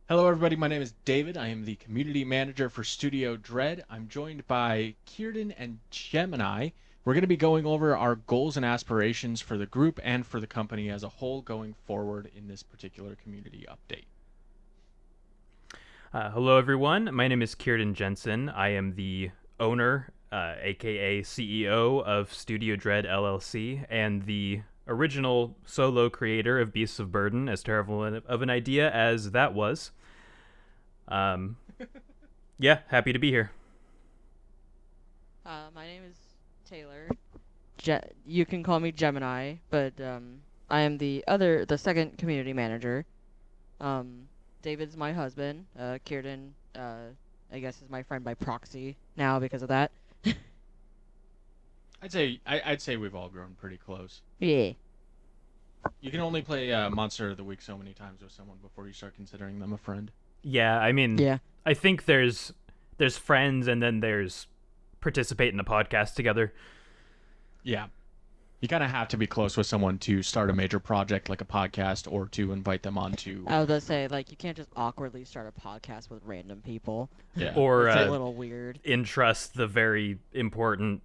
Hello, everybody. My name is David. I am the community manager for Studio Dread. I'm joined by Keirdan and Gemini. We're going to be going over our goals and aspirations for the group and for the company as a whole going forward in this particular community update. Hello, everyone. My name is Keirdan Jenson. I am the owner, aka CEO of Studio Dread LLC, and the original solo creator of Beasts of Burden, as terrible of an idea as that was. Um, yeah, happy to be here. My name is Taylor. You can call me Gemini, but I am the second community manager. Um, David's my husband. Keirdan, I guess, is my friend by proxy now because of that. I'd say we've all grown pretty close. Yeah. You can only play Monster of the Week so many times with someone before you start considering them a friend. Yeah, I mean, Yeah. I think there's friends, and then there's participate in the podcast together. Yeah. You kind of have to be close with someone to start a major project like a podcast or to invite them onto. I was gonna say, like, you can't just awkwardly start a podcast with random people. Yeah. Or It's a little weird. entrust the very important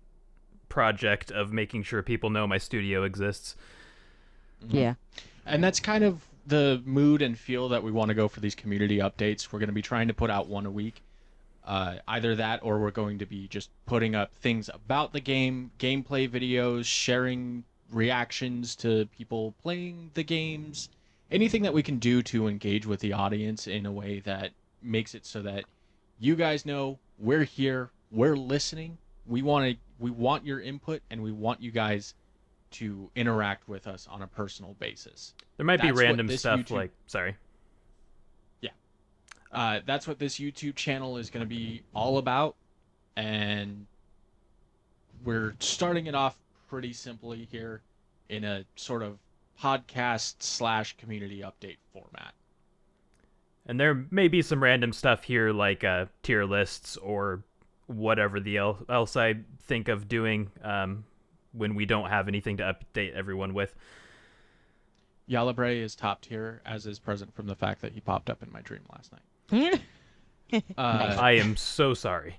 project of making sure people know my studio exists. Yeah. And that's kind of the mood and feel that we want to go for these community updates. We're going to be trying to put out one a week. Either that or we're going to be just putting up things about the game, gameplay videos, sharing reactions to people playing the games, anything that we can do to engage with the audience in a way that makes it so that you guys know we're here, we're listening. We want your input, and we want you guys to interact with us on a personal basis. There might be That's what random this stuff YouTube- like, sorry. That's what this YouTube channel is going to be all about, and we're starting it off pretty simply here in a sort of podcast / community update format. And there may be some random stuff here like tier lists or whatever else I think of doing when we don't have anything to update everyone with. Yalabre is top tier, as is present from the fact that he popped up in my dream last night. I am so sorry.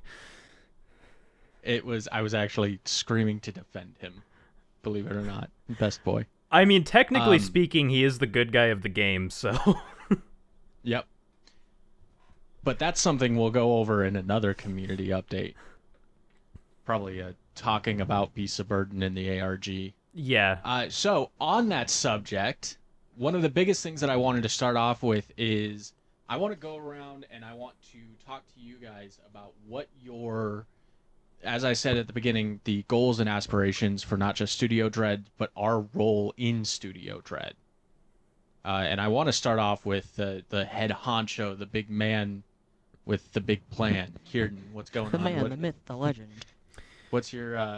I was actually screaming to defend him, believe it or not. Best boy. I mean, technically speaking, he is the good guy of the game, so... Yep. But that's something we'll go over in another community update. Probably talking about Beasts of Burden in the ARG. Yeah. So, on that subject, one of the biggest things that I wanted to start off with is I want to go around and I want to talk to you guys about what your, as I said at the beginning, the goals and aspirations for not just Studio Dread, but our role in Studio Dread. And I want to start off with the head honcho, the big man with the big plan. Keirdan, what's going The on? man, the myth, the legend. What's your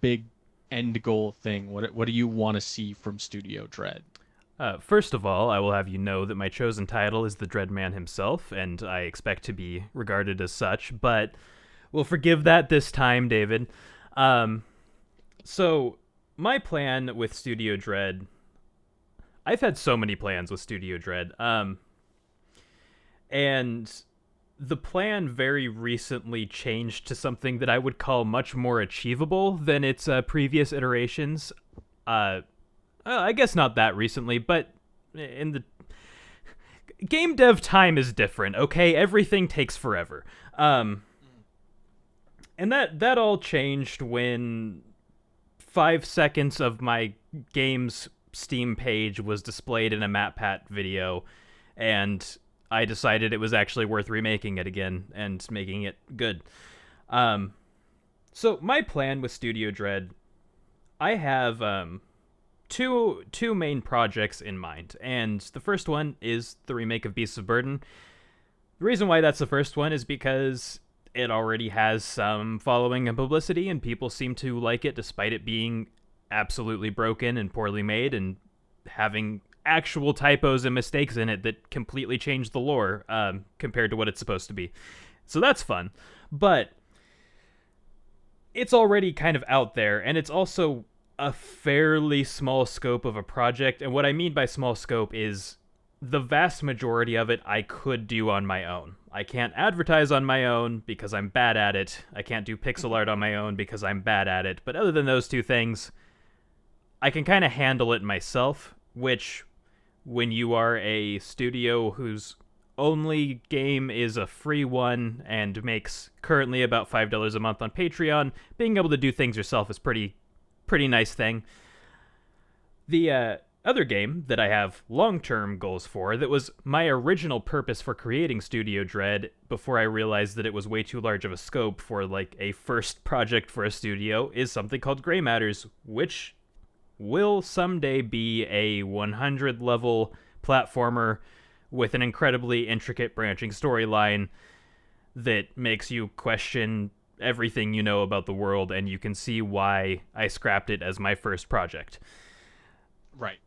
big end goal thing? What do you want to see from Studio Dread? First of all, I will have you know that my chosen title is the Dreadman himself, and I expect to be regarded as such, but we'll forgive that this time, David. So, my plan with Studio Dread... I've had so many plans with Studio Dread, and the plan very recently changed to something that I would call much more achievable than its previous iterations. I guess not that recently, but in the game dev time is different, okay? Everything takes forever. And that all changed when 5 seconds of my game's Steam page was displayed in a MatPat video, and I decided it was actually worth remaking it again and making it good. So my plan with Studio Dread, I have two main projects in mind, and the first one is the remake of Beasts of Burden. The reason why that's the first one is because it already has some following and publicity, and people seem to like it despite it being absolutely broken and poorly made and having actual typos and mistakes in it that completely change the lore compared to what it's supposed to be. So that's fun. But it's already kind of out there, and it's also a fairly small scope of a project. And what I mean by small scope is the vast majority of it I could do on my own. I can't advertise on my own because I'm bad at it. I can't do pixel art on my own because I'm bad at it. But other than those two things, I can kind of handle it myself, which, when you are a studio whose only game is a free one and makes currently about $5 a month on Patreon, being able to do things yourself is pretty nice thing. The other game that I have long-term goals for, that was my original purpose for creating Studio Dread before I realized that it was way too large of a scope for like a first project for a studio, is something called Gray Matters, which will someday be a 100 level platformer with an incredibly intricate branching storyline that makes you question everything you know about the world, and you can see why I scrapped it as my first project. Right.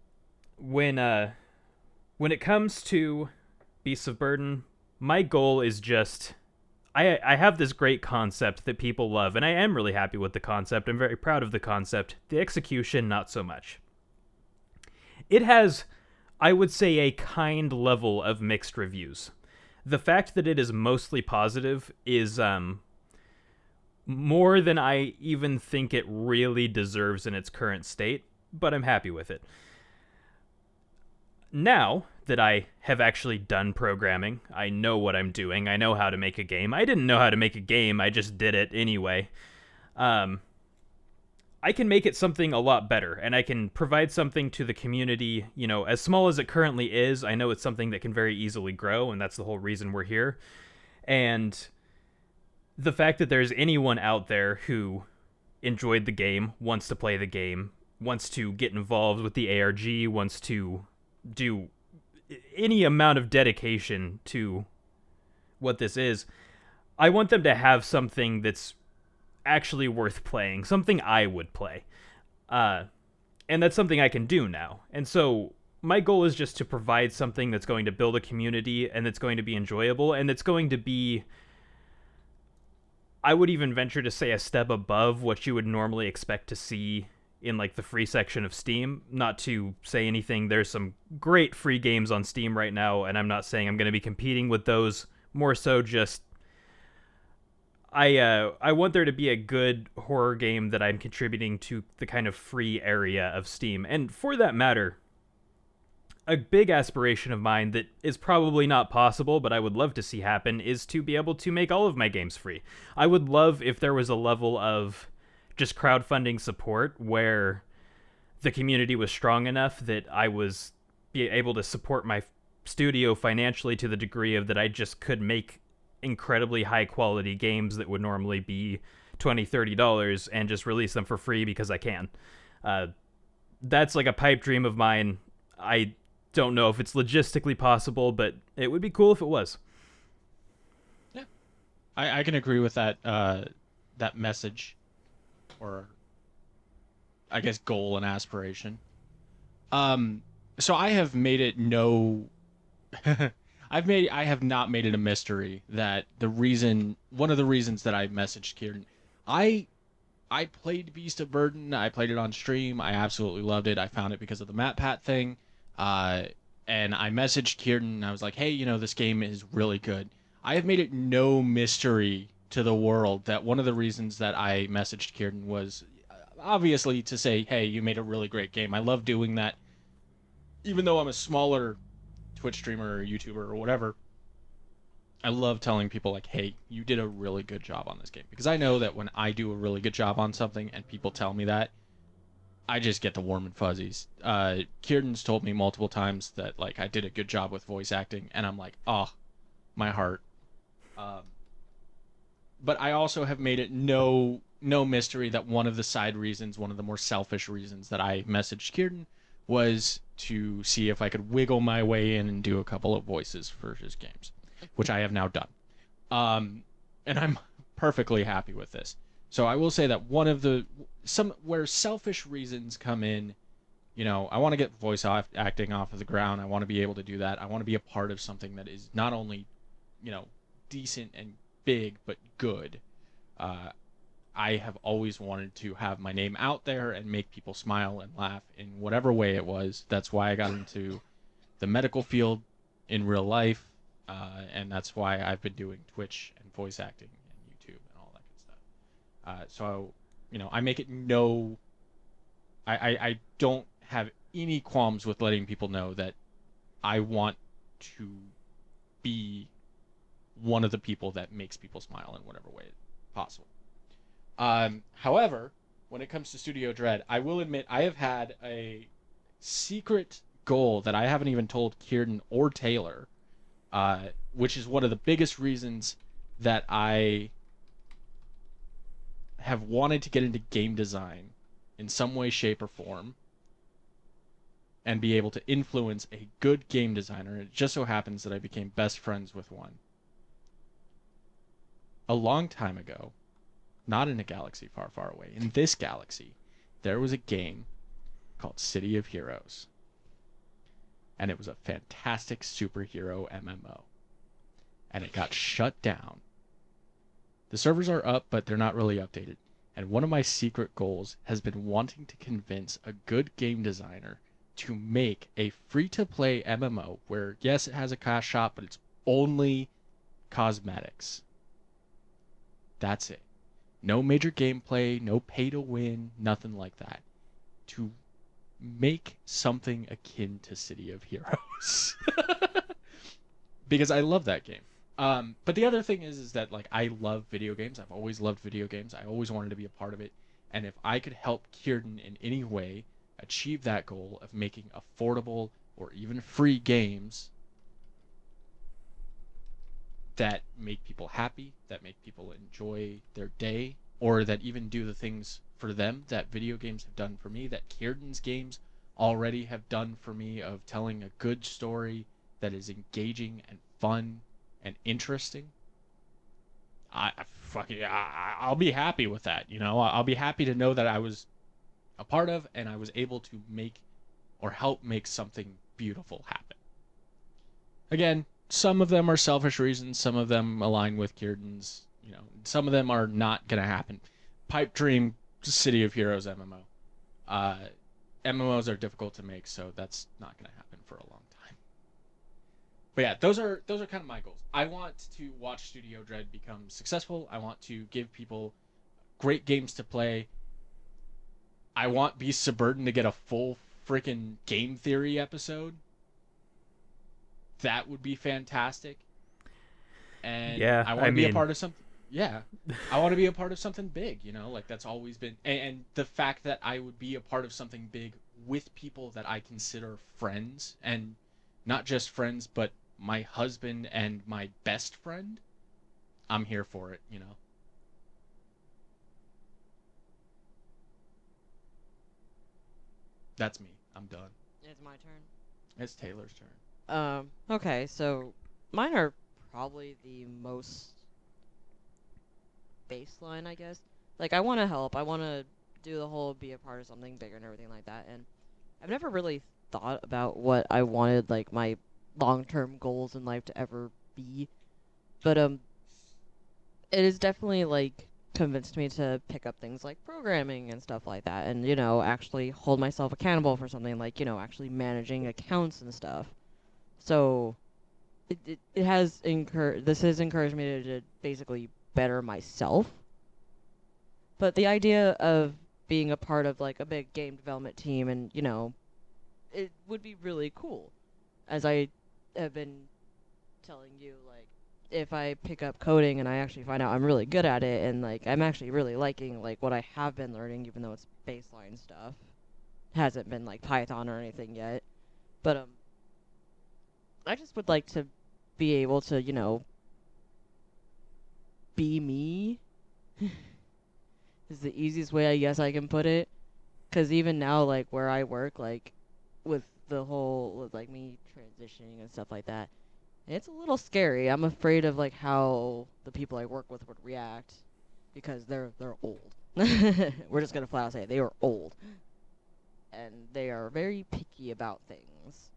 When it comes to Beasts of Burden, my goal is just, I have this great concept that people love, and I am really happy with the concept. I'm very proud of the concept. The execution, not so much. It has, I would say, a kind level of mixed reviews. The fact that it is mostly positive is more than I even think it really deserves in its current state, but I'm happy with it. Now that I have actually done programming, I know what I'm doing, I know how to make a game. I didn't know how to make a game, I just did it anyway. I can make it something a lot better, and I can provide something to the community, you know, as small as it currently is. I know it's something that can very easily grow, and that's the whole reason we're here. And the fact that there's anyone out there who enjoyed the game, wants to play the game, wants to get involved with the ARG, wants to do any amount of dedication to what this is, I want them to have something that's actually worth playing, something I would play. And that's something I can do now. And so my goal is just to provide something that's going to build a community and that's going to be enjoyable and that's going to be, I would even venture to say, a step above what you would normally expect to see in like the free section of Steam. Not to say anything, there's some great free games on Steam right now, and I'm not saying I'm going to be competing with those. More so just I want there to be a good horror game that I'm contributing to the kind of free area of Steam. And for that matter, a big aspiration of mine that is probably not possible, but I would love to see happen, is to be able to make all of my games free. I would love if there was a level of just crowdfunding support where the community was strong enough that I was be able to support my studio financially to the degree of that I just could make incredibly high quality games that would normally be $20-$30 and just release them for free because I can. That's like a pipe dream of mine. I don't know if it's logistically possible, but it would be cool if it was. Yeah, I can agree with that that message, or I guess goal and aspiration. So I have made it no I have not made it a mystery that one of the reasons that I messaged Keirdan, I played Beast of Burden. I played it on stream. I absolutely loved it. I found it because of the MatPat thing. And I messaged Keirdan and I was like, hey, you know, this game is really good. I have made it no mystery to the world that one of the reasons that I messaged Keirdan was obviously to say, hey, you made a really great game. I love doing that. Even though I'm a smaller Twitch streamer or YouTuber or whatever, I love telling people like, hey, you did a really good job on this game. Because I know that when I do a really good job on something and people tell me that, I just get the warm and fuzzies. Keirdan's told me multiple times that like I did a good job with voice acting, and I'm like, oh, my heart. But I also have made it no mystery that one of the side reasons, one of the more selfish reasons that I messaged Keirdan was to see if I could wiggle my way in and do a couple of voices for his games, which I have now done. And I'm perfectly happy with this. So I will say that one of where selfish reasons come in, you know, I want to get voice acting off of the ground. I want to be able to do that. I want to be a part of something that is not only, you know, decent and big, but good. I have always wanted to have my name out there and make people smile and laugh in whatever way it was. That's why I got into the medical field in real life, and that's why I've been doing Twitch and voice acting and YouTube and all that good stuff. So, I make it I don't have any qualms with letting people know that I want to be one of the people that makes people smile in whatever way possible. However, when it comes to Studio Dread, I will admit I have had a secret goal that I haven't even told Keirdan or Taylor, which is one of the biggest reasons that I have wanted to get into game design in some way, shape, or form and be able to influence a good game designer. It just so happens that I became best friends with one. A long time ago, not in a galaxy far, far away, in this galaxy, there was a game called City of Heroes. And it was a fantastic superhero MMO. And it got shut down. The servers are up, but they're not really updated. And one of my secret goals has been wanting to convince a good game designer to make a free-to-play MMO where, yes, it has a cash shop, but it's only cosmetics. That's it. No major gameplay, no pay-to-win, nothing like that. To make something akin to City of Heroes. Because I love that game. But the other thing is that like I love video games. I've always loved video games. I always wanted to be a part of it. And if I could help Keirdan in any way achieve that goal of making affordable or even free games that make people happy, that make people enjoy their day, or that even do the things for them that video games have done for me, that Keirdan's games already have done for me, of telling a good story that is engaging and fun and interesting, I'll be happy with that. I'll be happy to know that I was a part of and I was able to make or help make something beautiful happen. Again, some of them are selfish reasons, some of them align with Keirdan's, some of them are not going to happen. Pipe dream City of Heroes MMO. MMOs are difficult to make, so that's not going to happen for a long time. But yeah, those are kind of my goals. I want to watch Studio Dread become successful. I want to give people great games to play. I want Beasts of Burden to get a full freaking game theory episode. That would be fantastic. And yeah, I want to be a part of something. Yeah, I want to be a part of something big, like that's always been, and the fact that I would be a part of something big with people that I consider friends, and not just friends, but my husband and my best friend, I'm here for it, That's me. I'm done. It's my turn. It's Taylor's turn. Okay, so mine are probably the most baseline, I guess. Like, I want to help. I want to do the whole be a part of something bigger and everything like that. And I've never really thought about what I wanted, like, my long-term goals in life to ever be. But, it is definitely, like, convinced me to pick up things like programming and stuff like that. And, actually hold myself accountable for something like, actually managing accounts and stuff. So, it has this has encouraged me to basically better myself. But the idea of being a part of like a big game development team and it would be really cool, as I have been telling you, like if I pick up coding and I actually find out I'm really good at it and like I'm actually really liking like what I have been learning, even though it's baseline stuff, hasn't been like Python or anything yet. But I just would like to be able to be me is the easiest way I guess I can put it. Because even now, like, where I work, like, with the whole, with, like, me transitioning and stuff like that, it's a little scary. I'm afraid of, like, how the people I work with would react. Because they're old. We're just going to flat out say it. They are old. And they are very picky about things.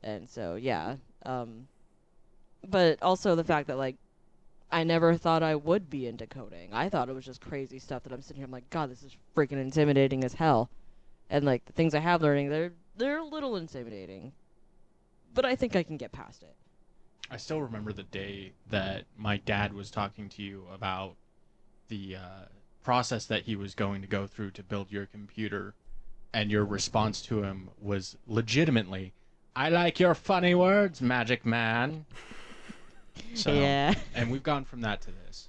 And so, yeah. But also the fact that, like, I never thought I would be into coding. I thought it was just crazy stuff that I'm sitting here, I'm like, God, this is freaking intimidating as hell. And, like, the things I have learning, they're a little intimidating. but I think I can get past it. I still remember the day that my dad was talking to you about the process that he was going to go through to build your computer, and your response to him was legitimately, "I like your funny words, Magic Man." So, Yeah. and we've gone from that to this.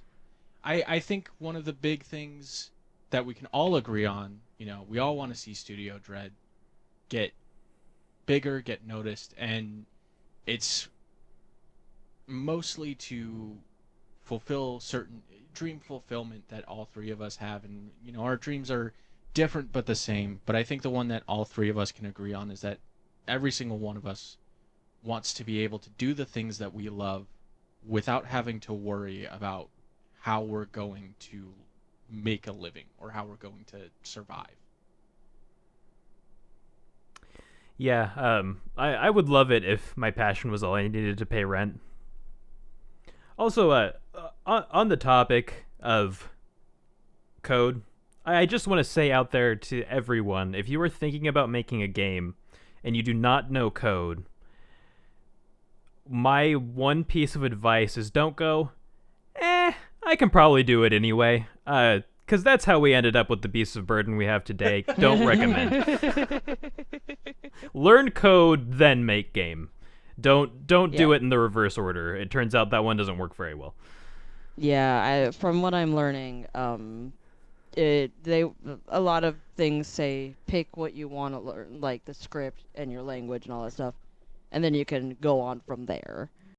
I think one of the big things that we can all agree on, we all want to see Studio Dread get bigger, get noticed, and it's mostly to fulfill certain dream fulfillment that all three of us have. And our dreams are different but the same, but I think the one that all three of us can agree on is that every single one of us wants to be able to do the things that we love without having to worry about how we're going to make a living or how we're going to survive. Yeah, I would love it if my passion was all I needed to pay rent. Also, on the topic of code, I just want to say out there to everyone, if you are thinking about making a game and you do not know code, my one piece of advice is don't go, I can probably do it anyway. Because that's how we ended up with the Beasts of Burden we have today. Don't recommend. Learn code, then make game. Don't do it in the reverse order. It turns out that one doesn't work very well. Yeah, from what I'm learning, a lot of things say pick what you want to learn, like the script and your language and all that stuff, and then you can go on from there.